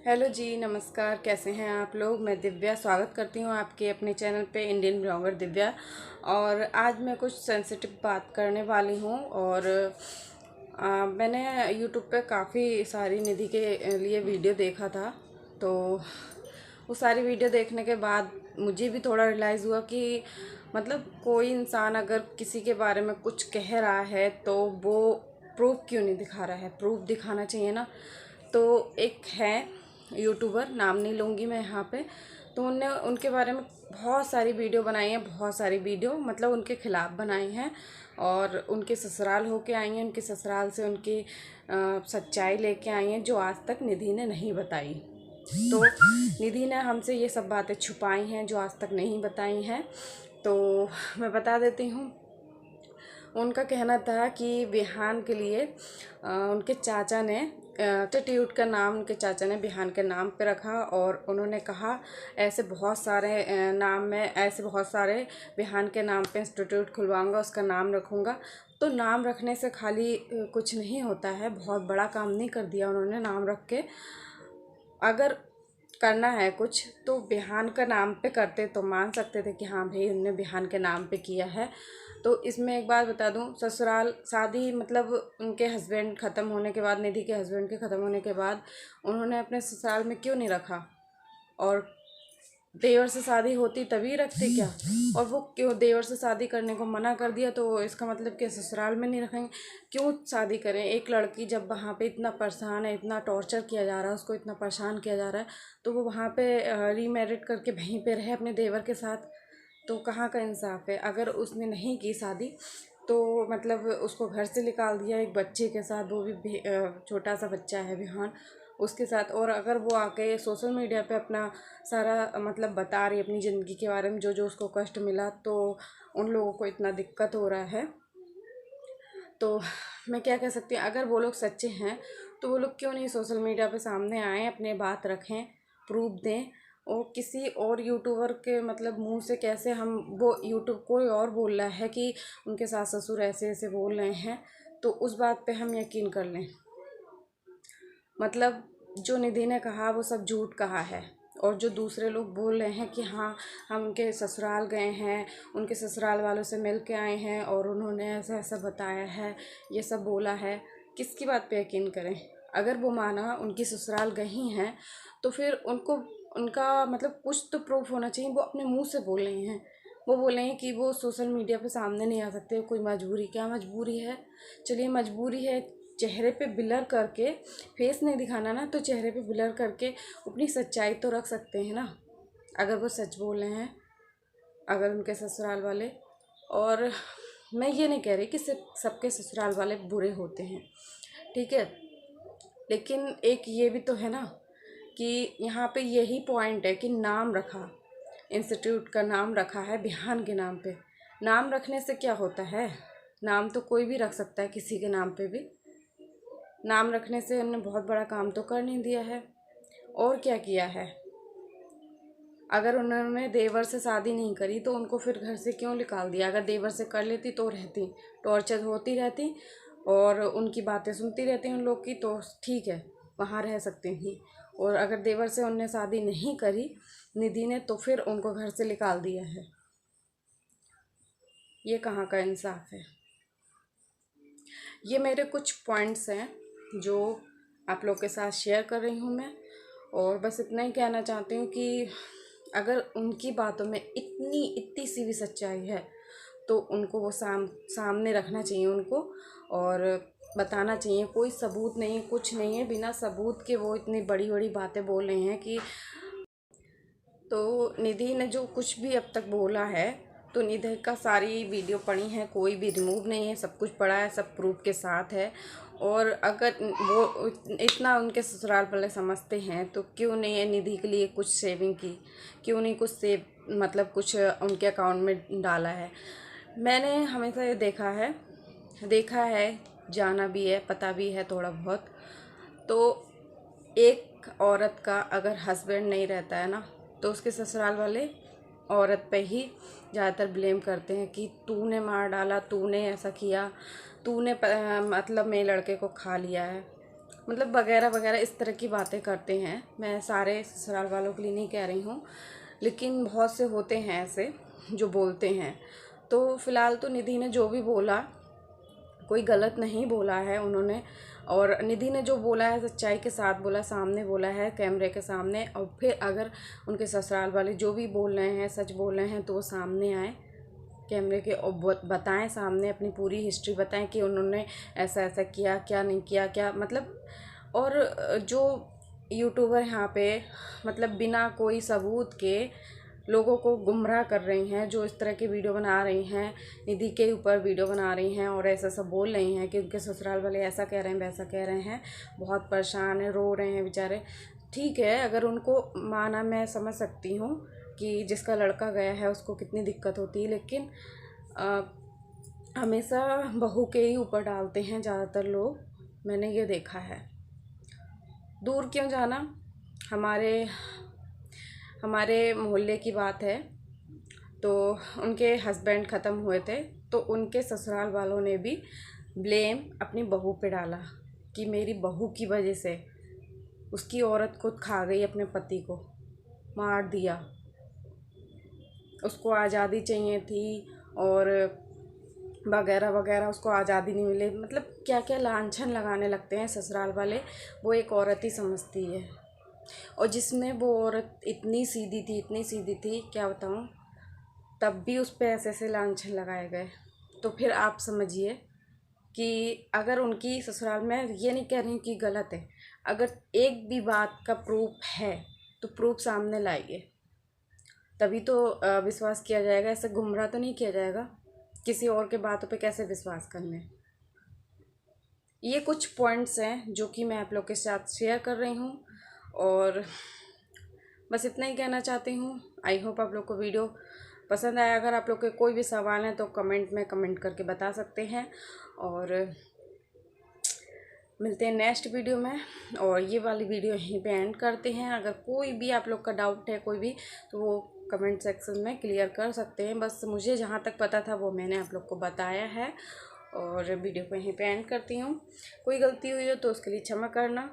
Hello जी, नमस्कार। कैसे हैं आप लोग। मैं दिव्या स्वागत करती हूँ आपके अपने चैनल पे इंडियन ब्लॉगर दिव्या। और आज मैं कुछ सेंसिटिव बात करने वाली हूँ। और मैंने यूट्यूब पे काफ़ी सारी निधि के लिए वीडियो देखा था। तो वो सारी वीडियो देखने के बाद मुझे भी थोड़ा रियलाइज़ हुआ कि मतलब कोई इंसान अगर किसी के बारे में कुछ कह रहा है तो वो प्रूफ क्यों नहीं दिखा रहा है। प्रूफ दिखाना चाहिए ना। तो एक है यूट्यूबर, नाम नहीं लूँगी मैं यहाँ पे। तो उनने उनके बारे में बहुत सारी वीडियो बनाई हैं, बहुत सारी वीडियो मतलब उनके खिलाफ़ बनाई हैं और उनके ससुराल होके आई हैं। उनके ससुराल से उनकी सच्चाई लेके आई हैं जो आज तक निधि ने नहीं बताई। तो निधि ने हमसे ये सब बातें छुपाई हैं जो आज तक नहीं बताई हैं। तो मैं बता देती हूँ। उनका कहना था कि बिहान के लिए उनके चाचा ने टिट्यूट का नाम उनके चाचा ने बिहान के नाम पे रखा। और उन्होंने कहा ऐसे बहुत सारे नाम में ऐसे बहुत सारे बिहान के नाम पे इंस्टीट्यूट खुलवाऊंगा, उसका नाम रखूँगा। तो नाम रखने से खाली कुछ नहीं होता है, बहुत बड़ा काम नहीं कर दिया उन्होंने नाम रख के। अगर करना है कुछ तो बिहान का नाम पे करते तो मान सकते थे कि हाँ भाई उनने बिहान के नाम पे किया है। तो इसमें एक बात बता दूं, ससुराल शादी मतलब उनके हस्बैंड ख़त्म होने के बाद, निधि के हस्बैंड के ख़त्म होने के बाद उन्होंने अपने ससुराल में क्यों नहीं रखा। और देवर से शादी होती तभी रखते क्या। और वो क्यों देवर से शादी करने को मना कर दिया, तो इसका मतलब कि ससुराल में नहीं रखेंगे। क्यों शादी करें। एक लड़की जब वहाँ पे इतना परेशान है, इतना टॉर्चर किया जा रहा है, उसको इतना परेशान किया जा रहा है, तो वो वहाँ पे रीमैरिड करके वहीं पे रहे अपने देवर के साथ। तो कहाँ का इंसाफ है। अगर उसने नहीं की शादी तो मतलब उसको घर से निकाल दिया एक बच्चे के साथ, वो भी छोटा सा बच्चा है बिहान उसके साथ। और अगर वो आके सोशल मीडिया पे अपना सारा मतलब बता रही है अपनी ज़िंदगी के बारे में, जो जो उसको कष्ट मिला, तो उन लोगों को इतना दिक्कत हो रहा है। तो मैं क्या कह सकती हूँ, अगर वो लोग सच्चे हैं तो वो लोग क्यों नहीं सोशल मीडिया पे सामने आएँ, अपने बात रखें, प्रूफ दें। और किसी और यूट्यूबर के मतलब मुंह से कैसे हम वो यूट्यूब कोई और बोल रहा है कि उनके सास ससुर ऐसे ऐसे बोल रहे हैं, तो उस बात पे हम यकीन कर लें। मतलब जो निधि ने कहा वो सब झूठ कहा है। और जो दूसरे लोग बोल रहे हैं कि हाँ हम उनके ससुराल गए हैं, उनके ससुराल वालों से मिल के आए हैं और उन्होंने ऐसा ऐसा बताया है, ये सब बोला है, किसकी बात पे यकीन करें। अगर वो माना उनकी ससुराल गई हैं तो फिर उनको उनका मतलब कुछ तो प्रूफ होना चाहिए। वो अपने मुंह से बोल रही हैं, वो बोल रहे हैं कि वो सोशल मीडिया पे सामने नहीं आ सकते। कोई मजबूरी, क्या मजबूरी है। चलिए मजबूरी है, चेहरे पे ब्लर करके, फेस नहीं दिखाना ना, तो चेहरे पे ब्लर करके अपनी सच्चाई तो रख सकते हैं ना। अगर वो सच बोल रहे हैं, अगर उनके ससुराल वाले। और मैं ये नहीं कह रही कि सिर्फ सबके ससुराल वाले बुरे होते हैं, ठीक है। लेकिन एक ये भी तो है ना कि यहाँ पे यही पॉइंट है कि नाम रखा, इंस्टीट्यूट का नाम रखा है बिहान के नाम पे। नाम रखने से क्या होता है। नाम तो कोई भी रख सकता है, किसी के नाम पे भी। नाम रखने से उन्होंने बहुत बड़ा काम तो कर नहीं दिया है। और क्या किया है। अगर उन्होंने देवर से शादी नहीं करी तो उनको फिर घर से क्यों निकाल दिया। अगर देवर से कर लेती तो रहती, टॉर्चर होती रहती और उनकी बातें सुनती रहती उन लोग की, तो ठीक है, वहाँ रह सकती थी। और अगर देवर से उनने शादी नहीं करी निधि ने, तो फिर उनको घर से निकाल दिया है। ये कहाँ का इंसाफ है। ये मेरे कुछ पॉइंट्स हैं जो आप लोग के साथ शेयर कर रही हूँ मैं। और बस इतना ही कहना चाहती हूँ कि अगर उनकी बातों में इतनी सी भी सच्चाई है तो उनको वो सामने रखना चाहिए उनको। और बताना चाहिए। कोई सबूत नहीं, कुछ नहीं है, बिना सबूत के वो इतनी बड़ी बड़ी बातें बोल रहे हैं कि। तो निधि ने जो कुछ भी अब तक बोला है, तो निधि का सारी वीडियो पड़ी है, कोई भी रिमूव नहीं है, सब कुछ पड़ा है, सब प्रूफ के साथ है। और अगर वो इतना उनके ससुराल वाले समझते हैं तो क्यों नहीं है निधि के लिए कुछ सेविंग की, क्यों नहीं कुछ सेव मतलब कुछ उनके अकाउंट में डाला है। मैंने हमेशा ये देखा है, जाना भी है, पता भी है थोड़ा बहुत। तो एक औरत का अगर हस्बैंड नहीं रहता है ना, तो उसके ससुराल वाले औरत पे ही ज़्यादातर ब्लेम करते हैं कि तूने मार डाला, तूने ऐसा किया, तूने मतलब मेरे लड़के को खा लिया है। मतलब वगैरह वगैरह इस तरह की बातें करते हैं। मैं सारे ससुराल वालों के लिए नहीं कह रही हूँ, लेकिन बहुत से होते हैं ऐसे जो बोलते हैं। तो फ़िलहाल तो निधि ने जो भी बोला कोई गलत नहीं बोला है उन्होंने, और निधि ने जो बोला है सच्चाई के साथ बोला, सामने बोला है कैमरे के सामने। और फिर अगर उनके ससुराल वाले जो भी बोल रहे हैं सच बोल रहे हैं तो वो सामने आए कैमरे के और बताएं, सामने अपनी पूरी हिस्ट्री बताएं कि उन्होंने ऐसा ऐसा किया, क्या नहीं किया, क्या मतलब। और जो यूट्यूबर यहाँ पे मतलब बिना कोई सबूत के लोगों को गुमराह कर रही हैं, जो इस तरह की वीडियो बना रही हैं, निधि के ऊपर वीडियो बना रही हैं और ऐसा सब बोल रही हैं कि उनके ससुराल वाले ऐसा कह रहे हैं वैसा कह रहे हैं, बहुत परेशान हैं, रो रहे हैं बेचारे। ठीक है, अगर उनको माना मैं समझ सकती हूँ कि जिसका लड़का गया है उसको कितनी दिक्कत होती है, लेकिन हमेशा बहू के ही ऊपर डालते हैं ज़्यादातर लोग, मैंने ये देखा है। दूर क्यों जाना, हमारे मोहल्ले की बात है। तो उनके हस्बैंड ख़त्म हुए थे तो उनके ससुराल वालों ने भी ब्लेम अपनी बहू पे डाला कि मेरी बहू की वजह से उसकी औरत खुद खा गई, अपने पति को मार दिया, उसको आज़ादी चाहिए थी और वगैरह वगैरह, उसको आज़ादी नहीं मिले। मतलब क्या क्या लांछन लगाने लगते हैं ससुराल वाले, वो एक औरत ही समझती है। और जिसमें वो औरत इतनी सीधी थी क्या बताऊँ, तब भी उस पर ऐसे ऐसे लांछन लगाए गए। तो फिर आप समझिए कि अगर उनकी ससुराल में, ये नहीं कह रही हूँ कि गलत है, अगर एक भी बात का प्रूफ है तो प्रूफ सामने लाइए, तभी तो विश्वास किया जाएगा। ऐसे गुमराह तो नहीं किया जाएगा, किसी और के बातों पे कैसे विश्वास करने। ये कुछ पॉइंट्स हैं जो कि मैं आप लोग के साथ शेयर कर रही हूँ और बस इतना ही कहना चाहती हूँ। आई होप आप लोग को वीडियो पसंद आया। अगर आप लोग के कोई भी सवाल हैं तो कमेंट में कमेंट करके बता सकते हैं, और मिलते हैं नेक्स्ट वीडियो में। और ये वाली वीडियो यहीं पे एंड करते हैं। अगर कोई भी आप लोग का डाउट है कोई भी, तो वो कमेंट सेक्शन में क्लियर कर सकते हैं। बस मुझे जहाँ तक पता था वो मैंने आप लोग को बताया है, और वीडियो को यहीं पे एंड करती हूँ। कोई गलती हुई हो तो उसके लिए क्षमा करना।